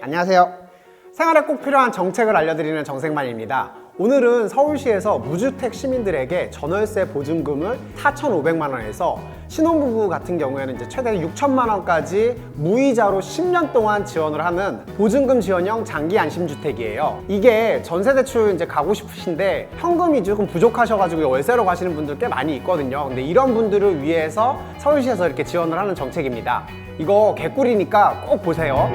안녕하세요. 생활에 꼭 필요한 정책을 알려드리는 정색만입니다. 오늘은 서울시에서 무주택 시민들에게 전월세 보증금을 4,500만 원에서 신혼부부 같은 경우에는 이제 최대 6천만 원까지 무이자로 10년 동안 지원을 하는 보증금 지원형 장기 안심주택이에요. 이게 전세대출 이제 가고 싶으신데 현금이 조금 부족하셔가지고 월세로 가시는 분들 꽤 많이 있거든요. 근데 이런 분들을 위해서 서울시에서 이렇게 지원을 하는 정책입니다. 이거 개꿀이니까 꼭 보세요.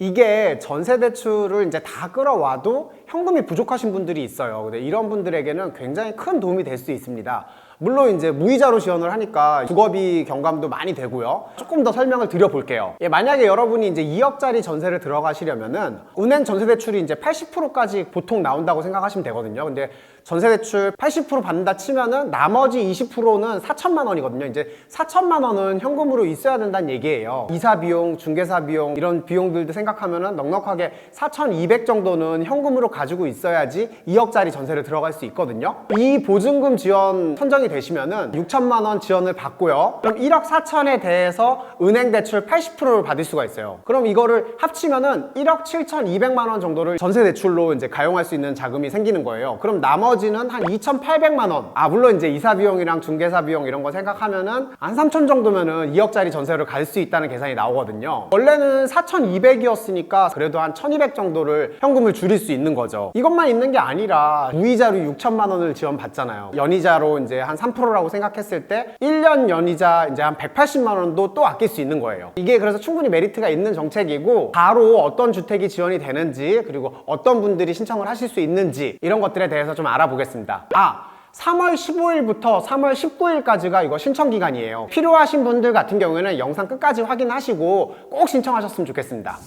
이게 전세 대출을 이제 다 끌어와도 현금이 부족하신 분들이 있어요. 근데 이런 분들에게는 굉장히 큰 도움이 될 수 있습니다. 물론 이제 무이자로 지원을 하니까 주거비 경감도 많이 되고요. 조금 더 설명을 드려볼게요. 만약에 여러분이 이제 2억짜리 전세를 들어가시려면은 은행 전세 대출이 이제 80%까지 보통 나온다고 생각하시면 되거든요. 근데 전세 대출 80% 받는다 치면은 나머지 20%는 4천만 원이거든요. 이제 4천만 원은 현금으로 있어야 된다는 얘기예요. 이사 비용, 중개사 비용 이런 비용들도 생각하면은 넉넉하게 4,200 정도는 현금으로 가지고 있어야지 2억짜리 전세를 들어갈 수 있거든요. 이 보증금 지원 선정이 되시면은 6천만 원 지원을 받고요. 그럼 1억 4천에 대해서 은행 대출 80%를 받을 수가 있어요. 그럼 이거를 합치면은 1억 7,200만 원 정도를 전세 대출로 이제 가용할 수 있는 자금이 생기는 거예요. 그럼 나머지는 한 2,800만 원. 물론 이제 이사 비용이랑 중개사 비용 이런 거 생각하면은 한 3천 정도면은 2억짜리 전세를 갈 수 있다는 계산이 나오거든요. 원래는 4,200이었으니까 그래도 한 1,200 정도를 현금을 줄일 수 있는 거죠. 이것만 있는 게 아니라 무이자로 6천만 원을 지원받잖아요. 연이자로 이제 한 3%라고 생각했을 때 1년 연이자 이제 한 180만 원도 또 아낄 수 있는 거예요. 이게 그래서 충분히 메리트가 있는 정책이고 바로 어떤 주택이 지원이 되는지 그리고 어떤 분들이 신청을 하실 수 있는지 이런 것들에 대해서 좀 알아보겠습니다. 3월 15일부터 3월 19일까지가 이거 신청 기간이에요. 필요하신 분들 같은 경우에는 영상 끝까지 확인하시고 꼭 신청하셨으면 좋겠습니다.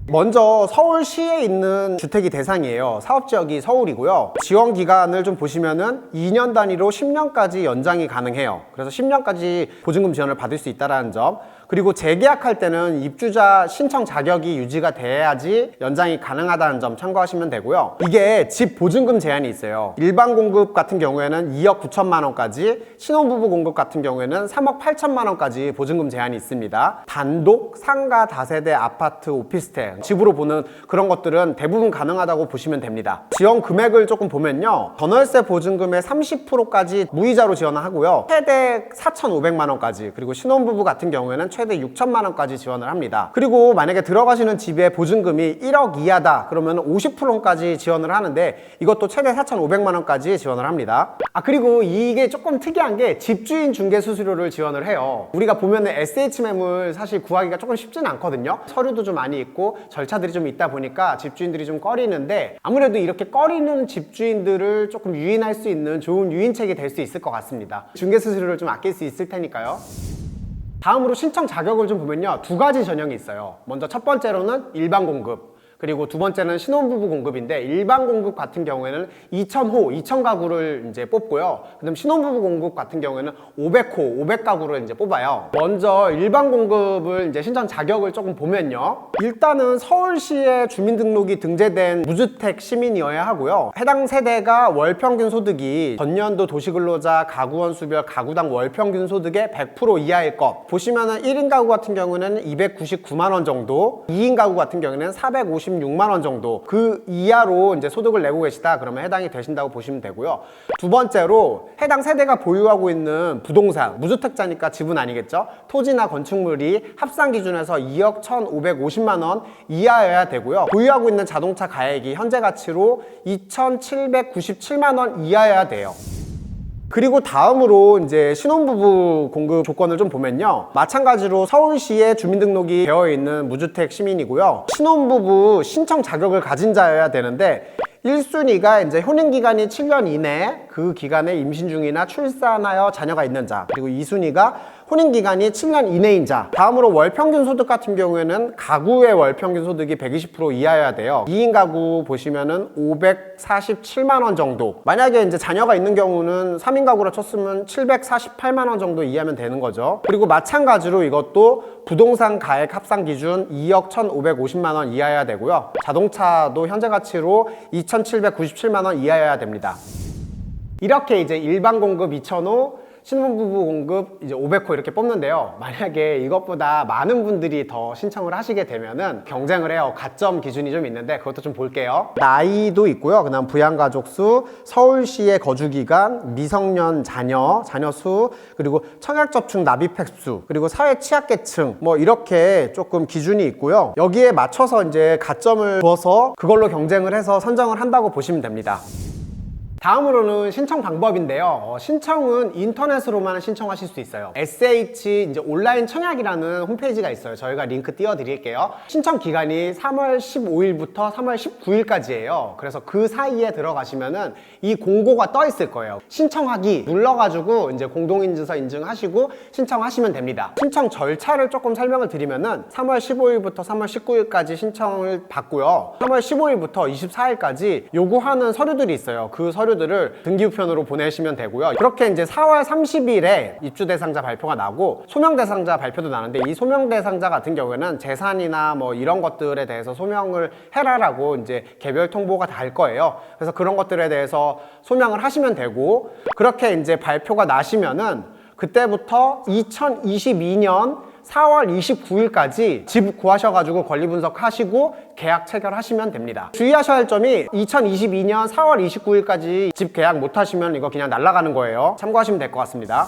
먼저 서울시에 있는 주택이 대상이에요. 사업지역이 서울이고요. 지원 기간을 좀 보시면은 2년 단위로 10년까지 연장이 가능해요. 그래서 10년까지 보증금 지원을 받을 수 있다는 점. 그리고 재계약할 때는 입주자 신청 자격이 유지가 돼야지 연장이 가능하다는 점 참고하시면 되고요. 이게 집 보증금 제한이 있어요. 일반 공급 같은 경우에는 2억 9천만 원까지, 신혼부부 공급 같은 경우에는 3억 8천만 원까지 보증금 제한이 있습니다. 단독, 상가, 다세대, 아파트, 오피스텔, 집으로 보는 그런 것들은 대부분 가능하다고 보시면 됩니다. 지원 금액을 조금 보면요. 전월세 보증금의 30%까지 무이자로 지원을 하고요. 최대 4,500만 원까지, 그리고 신혼부부 같은 경우에는 최대 6천만 원까지 지원을 합니다. 그리고 만약에 들어가시는 집의 보증금이 1억 이하다 그러면 50%까지 지원을 하는데 이것도 최대 4,500만 원까지 지원을 합니다. 그리고 이게 조금 특이한 게 집주인 중개 수수료를 지원을 해요. 우리가 보면은 SH 매물 사실 구하기가 조금 쉽진 않거든요. 서류도 좀 많이 있고 절차들이 좀 있다 보니까 집주인들이 좀 꺼리는데 아무래도 이렇게 꺼리는 집주인들을 조금 유인할 수 있는 좋은 유인책이 될 수 있을 것 같습니다. 중개 수수료를 좀 아낄 수 있을 테니까요. 다음으로 신청 자격을 좀 보면요. 두 가지 전형이 있어요. 먼저 첫 번째로는 일반 공급, 그리고 두 번째는 신혼부부 공급인데 일반 공급 같은 경우에는 2,000 가구를 이제 뽑고요. 그다음 신혼부부 공급 같은 경우에는 500호, 500가구를 이제 뽑아요. 먼저 일반 공급을 이제 신청 자격을 조금 보면요. 일단은 서울시에 주민등록이 등재된 무주택 시민이어야 하고요. 해당 세대가 월평균 소득이 전년도 도시근로자 가구원 수별 가구당 월평균 소득의 100% 이하일 것. 보시면은 1인 가구 같은 경우는 299만 원 정도, 2인 가구 같은 경우는 456만 원 정도 그 이하로 이제 소득을 내고 계시다 그러면 해당이 되신다고 보시면 되고요. 두 번째로 해당 세대가 보유하고 있는 부동산, 무주택자니까 집은 아니겠죠. 토지나 건축물이 합산 기준에서 2억 1,550만 원 이하여야 되고요. 보유하고 있는 자동차 가액이 현재 가치로 2,797만 원 이하여야 돼요. 그리고 다음으로 이제 신혼부부 공급 조건을 좀 보면요. 마찬가지로 서울시에 주민등록이 되어 있는 무주택 시민이고요. 신혼부부 신청 자격을 가진 자여야 되는데 1순위가 이제 혼인기간이 7년 이내 그 기간에 임신 중이나 출산하여 자녀가 있는 자, 그리고 2순위가 혼인기간이 7년 이내인 자. 다음으로 월평균 소득 같은 경우에는 가구의 월평균 소득이 120% 이하여야 돼요. 2인 가구 보시면은 547만 원 정도. 만약에 이제 자녀가 있는 경우는 3인 가구로 쳤으면 748만 원 정도 이하면 되는 거죠. 그리고 마찬가지로 이것도 부동산 가액 합산 기준 2억 1,550만 원 이하여야 되고요. 자동차도 현재 가치로 2,797만 원 이하여야 됩니다. 이렇게 이제 일반 공급 2,000호, 신혼부부 공급 이제 500호 이렇게 뽑는데요. 만약에 이것보다 많은 분들이 더 신청을 하시게 되면은 경쟁을 해요. 가점 기준이 좀 있는데 그것도 좀 볼게요. 나이도 있고요. 그다음 부양가족 수, 서울시의 거주기간, 미성년 자녀 수, 그리고 청약접촉 납입 수, 그리고 사회 취약계층 뭐 이렇게 조금 기준이 있고요. 여기에 맞춰서 이제 가점을 주어서 그걸로 경쟁을 해서 선정을 한다고 보시면 됩니다. 다음으로는 신청 방법인데요. 신청은 인터넷으로만 신청하실 수 있어요. SH 이제 온라인 청약이라는 홈페이지가 있어요. 저희가 링크 띄워드릴게요. 신청 기간이 3월 15일부터 3월 19일까지예요. 그래서 그 사이에 들어가시면은 이 공고가 떠 있을 거예요. 신청하기 눌러가지고 이제 공동인증서 인증하시고 신청하시면 됩니다. 신청 절차를 조금 설명을 드리면은 3월 15일부터 3월 19일까지 신청을 받고요. 3월 15일부터 24일까지 요구하는 서류들이 있어요. 그 서류들을 등기우편으로 보내시면 되고요. 그렇게 이제 4월 30일에 입주 대상자 발표가 나고 소명 대상자 발표도 나는데 이 소명 대상자 같은 경우에는 재산이나 뭐 이런 것들에 대해서 소명을 해라라고 이제 개별 통보가 달 거예요. 그래서 그런 것들에 대해서 소명을 하시면 되고 그렇게 이제 발표가 나시면은 그때부터 2022년 4월 29일까지 집 구하셔가지고 권리 분석하시고 계약 체결하시면 됩니다. 주의하셔야 할 점이 2022년 4월 29일까지 집 계약 못하시면 이거 그냥 날아가는 거예요. 참고하시면 될 것 같습니다.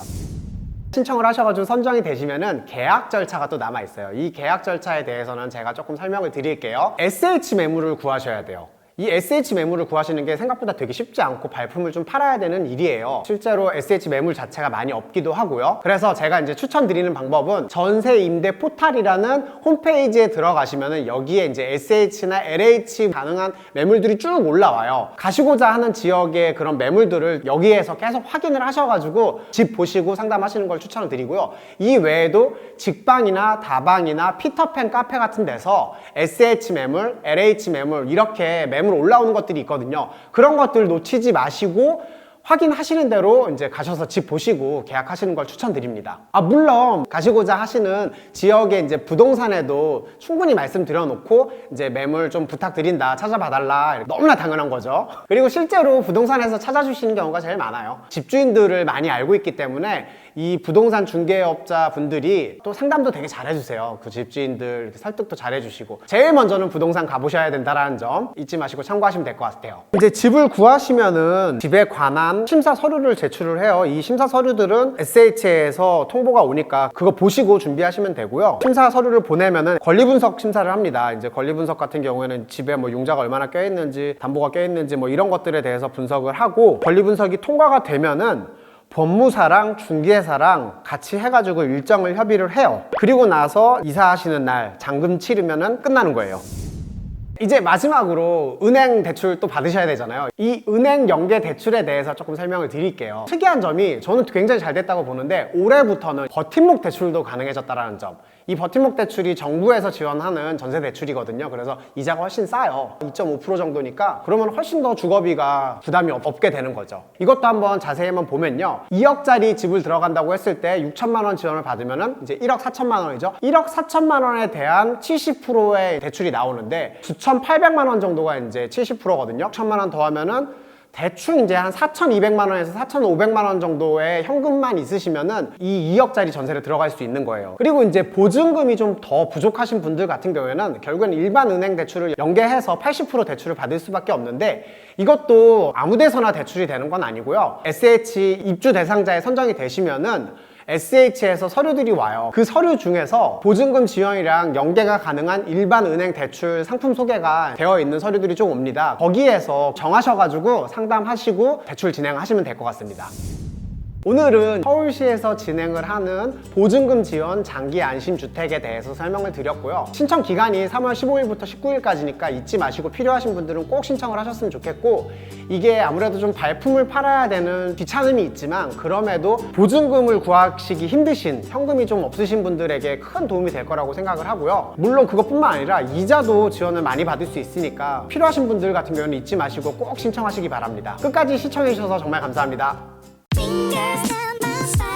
신청을 하셔가지고 선정이 되시면은 계약 절차가 또 남아있어요. 이 계약 절차에 대해서는 제가 조금 설명을 드릴게요. SH 매물을 구하셔야 돼요. 이 SH 매물을 구하시는 게 생각보다 되게 쉽지 않고 발품을 좀 팔아야 되는 일이에요. 실제로 SH 매물 자체가 많이 없기도 하고요. 그래서 제가 이제 추천드리는 방법은 전세임대 포탈이라는 홈페이지에 들어가시면은 여기에 이제 SH나 LH 가능한 매물들이 쭉 올라와요. 가시고자 하는 지역의 그런 매물들을 여기에서 계속 확인을 하셔가지고 집 보시고 상담하시는 걸 추천을 드리고요. 이 외에도 직방이나 다방이나 피터팬 카페 같은 데서 SH 매물, LH 매물 이렇게 매물 올라오는 것들이 있거든요. 그런 것들 놓치지 마시고 확인하시는 대로 이제 가셔서 집 보시고 계약하시는 걸 추천드립니다. 물론 가시고자 하시는 지역의 이제 부동산에도 충분히 말씀드려놓고 이제 매물 좀 부탁드린다, 찾아봐달라, 너무나 당연한 거죠. 그리고 실제로 부동산에서 찾아주시는 경우가 제일 많아요. 집주인들을 많이 알고 있기 때문에 이 부동산 중개업자 분들이 또 상담도 되게 잘해주세요. 그 집주인들 설득도 잘해주시고 제일 먼저는 부동산 가보셔야 된다는 점 잊지 마시고 참고하시면 될 것 같아요. 이제 집을 구하시면은 집에 관한 심사 서류를 제출을 해요. 이 심사 서류들은 SH에서 통보가 오니까 그거 보시고 준비하시면 되고요. 심사 서류를 보내면은 권리 분석 심사를 합니다. 이제 권리 분석 같은 경우에는 집에 뭐 융자가 얼마나 껴있는지, 담보가 껴있는지 뭐 이런 것들에 대해서 분석을 하고 권리 분석이 통과가 되면은 법무사랑 중개사랑 같이 해가지고 일정을 협의를 해요. 그리고 나서 이사하시는 날 잔금 치르면은 끝나는 거예요. 이제 마지막으로 은행 대출 또 받으셔야 되잖아요. 이 은행 연계 대출에 대해서 조금 설명을 드릴게요. 특이한 점이 저는 굉장히 잘 됐다고 보는데 올해부터는 버팀목 대출도 가능해졌다는 점. 이 버팀목 대출이 정부에서 지원하는 전세 대출이거든요. 그래서 이자가 훨씬 싸요. 2.5% 정도니까 그러면 훨씬 더 주거비가 부담이 없게 되는 거죠. 이것도 한번 자세히만 보면요. 2억짜리 집을 들어간다고 했을 때 6천만 원 지원을 받으면은 이제 1억 4천만 원이죠. 1억 4천만 원에 대한 70%의 대출이 나오는데 9,800만 원 정도가 이제 70%거든요. 1천만 원 더하면은 대충 이제 한 4,200만 원에서 4,500만 원 정도의 현금만 있으시면은 이 2억짜리 전세를 들어갈 수 있는 거예요. 그리고 이제 보증금이 좀 더 부족하신 분들 같은 경우에는 결국엔 일반 은행 대출을 연계해서 80% 대출을 받을 수밖에 없는데 이것도 아무 데서나 대출이 되는 건 아니고요. SH 입주 대상자에 선정이 되시면은 SH에서 서류들이 와요. 그 서류 중에서 보증금 지원이랑 연계가 가능한 일반 은행 대출 상품 소개가 되어 있는 서류들이 좀 옵니다. 거기에서 정하셔가지고 상담하시고 대출 진행하시면 될 것 같습니다. 오늘은 서울시에서 진행을 하는 보증금 지원 장기 안심주택에 대해서 설명을 드렸고요. 신청 기간이 3월 15일부터 19일까지니까 잊지 마시고 필요하신 분들은 꼭 신청을 하셨으면 좋겠고 이게 아무래도 좀 발품을 팔아야 되는 귀찮음이 있지만 그럼에도 보증금을 구하시기 힘드신 현금이 좀 없으신 분들에게 큰 도움이 될 거라고 생각을 하고요. 물론 그것뿐만 아니라 이자도 지원을 많이 받을 수 있으니까 필요하신 분들 같은 경우는 잊지 마시고 꼭 신청하시기 바랍니다. 끝까지 시청해 주셔서 정말 감사합니다. Fingers down my side.